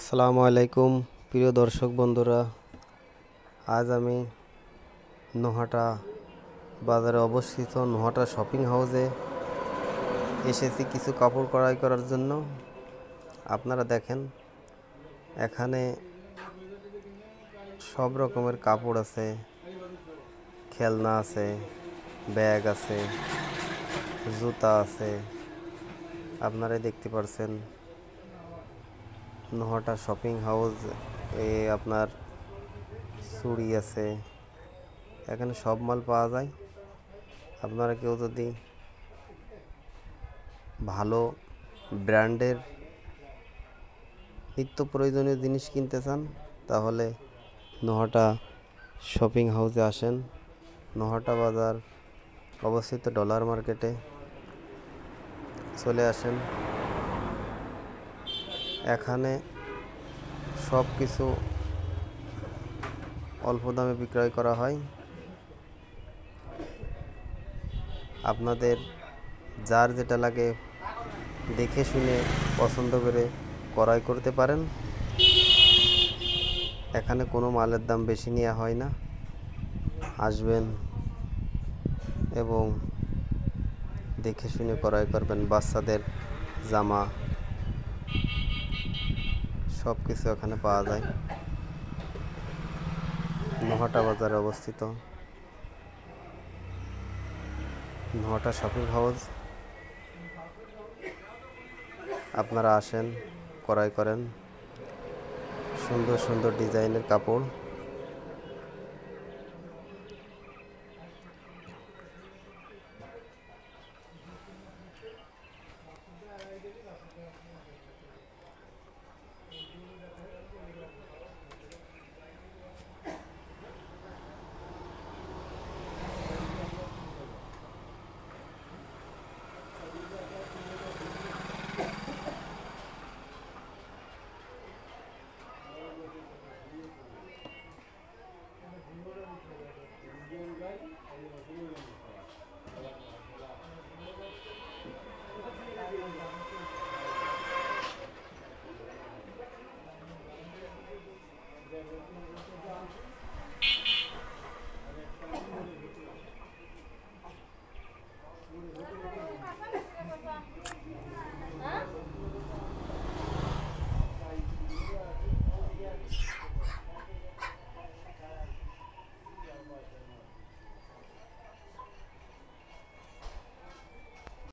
আসসালামু আলাইকুম প্রিয় দর্শক বন্ধুরা, আজ আমি নোহাটা বাজারে অবস্থিত নোহাটা শপিং হাউসে এসেছি কিছু কাপড় ক্রয় করার জন্য। আপনারা দেখেন, এখানে সব রকমের কাপড় আছে, খেলনা আছে, ব্যাগ আছে, জুতা আছে। আপনারা দেখতে পাচ্ছেন নোহাটা শপিং হাউস আপনার চুড়ি আছে, এখানে সব মাল পাওয়া যায়। আপনারা কেউ যদি ভালো ব্র্যান্ডের নিত্য প্রয়োজনীয় জিনিস কিনতে চান তাহলে নোহাটা শপিং হাউসে আসেন। নোহাটা বাজার অবস্থিত ডলার মার্কেটে চলে আসেন। এখানে সব কিছু অল্প দামে বিক্রয় করা হয়। আপনাদের যার যেটা লাগে দেখে শুনে পছন্দ করে ক্রয় করতে পারেন। এখানে কোনো মালের দাম বেশি নেওয়া হয় না। আসবেন এবং দেখে শুনে ক্রয় করবেন। বাচ্চাদের জামা সব কিছু এখানে পাওয়া যায়। নোহাটা বাজারে অবস্থিত নোহাটা শপিং হাউস। আপনারা আসেন, ক্রয় করেন সুন্দর সুন্দর ডিজাইনের কাপড়।